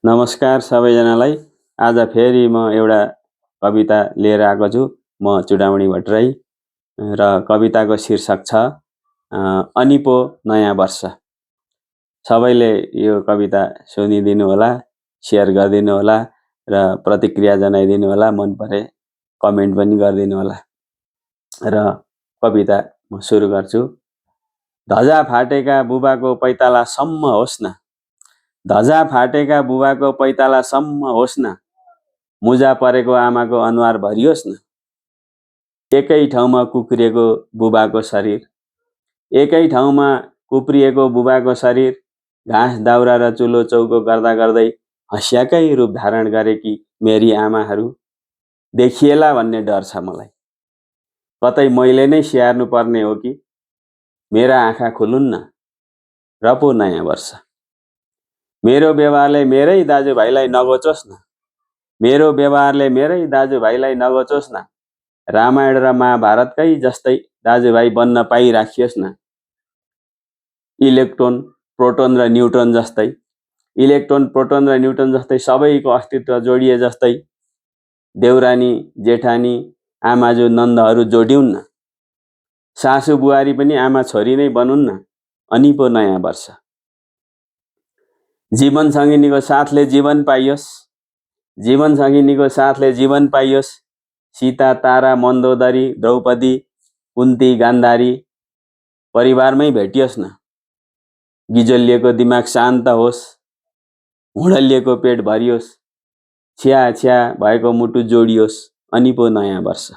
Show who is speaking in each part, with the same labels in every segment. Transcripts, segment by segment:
Speaker 1: नमस्कार सबैजनालाई। आज फेरि म एउटा कविता लिएर आएको छु। म चुडामणि भट्टराई र कविताको शीर्षक छ अनिपो नयाँ वर्ष। सबैले यो कविता सुनिदिनु होला, शेयर गरिदिनु होला र प्रतिक्रिया जनाइदिनु होला, मन परे कमेन्ट पनि गरिदिनु होला। र कविता म सुरु गर्छु। धजा फाटेका बुबाको पैतालासम्म होस् न, धजा फाटेका बुबाको पैतालासम्म होस् न, मुजा परेको आमाको अनुहार भरियोस् न। एकै ठाउँमा कुक्रिएको बुबाको शरीर, एकै ठाउँमा कुप्रिएको बुबाको शरीर, घाँस दाउरा र चुलो चौको गर्दा गर्दै हँसियाकै रूप धारण गरेकी मेरी आमाहरू देखिएला भन्ने डर छ मलाई। कतै मैले नै स्याहार्नु पर्ने हो कि? मेरा आँखा खुलुन् न र पो नयाँ वर्ष। मेरो व्यवहारले मेरै दाजुभाइलाई नगोचोस् न, मेरो व्यवहारले मेरै दाजुभाइलाई नगोचोस् न। रामायण र महाभारतकै जस्तै दाजुभाइ बन्न पाइराखियोस् न। इलेक्ट्रोन, प्रोटोन र न्युट्रोन जस्तै, इलेक्ट्रोन, प्रोटोन र न्युट्रोन जस्तै सबैको अस्तित्व जोडिए जस्तै देउरानी, जेठानी, आमाजु, नन्दहरू जोडिउन् न। सासु बुहारी पनि आमा छोरी नै बनुन् न। अनि पो नयाँ वर्ष। जीवन सङ्गिनीको साथले जीवन पाइयोस्, जीवन सङ्गिनीको साथले जीवन पाइयोस्। सीता, तारा, मन्दोदरी, द्रौपदी, कुन्ती, गान्धारी परिवारमै भेटियोस् न। गिजोलिएको दिमाग शान्त होस्, हुडलिएको पेट भरियोस्, छ्या छ्या भएको मुटु जोडियोस्। अनि पो नयाँ वर्ष।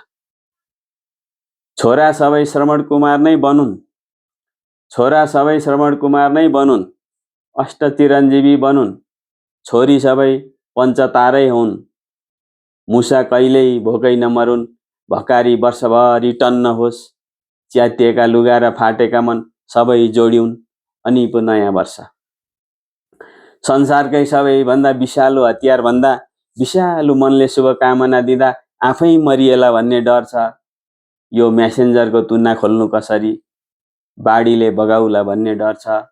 Speaker 1: छोरा सबै श्रवण कुमार नै बनुन्, छोरा सबै श्रवण कुमार नै बनुन्, अष्ट चिरञ्जीवी बनुन्। छोरी सबै पञ्चतारै हुन्, मुसा कहिल्यै भोकै नमरुन्। भकारी वर्षभरि टन्न होस्, च्यातिएका लुगा र फाटेका मन सबै जोडिउन्। अनि पो नयाँ वर्ष। संसारकै सबैभन्दा विषालु हतियार भन्दा विषालु मनले शुभकामना दिँदा आफै मरिएला भन्ने डर छ। यो म्यासेन्जरको तुना खोल्नु कसरी? बाढीले बगाउला भन्ने डर छ।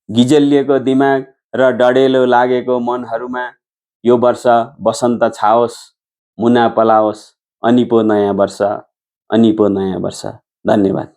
Speaker 1: गिजलिएको दिमाग र डढेलो लागेको मनहरूमा यो वर्ष बसन्त छाओस्, मुना पलाओस्। अनि पो नयाँ वर्ष, अनि पो नयाँ वर्ष। धन्यवाद।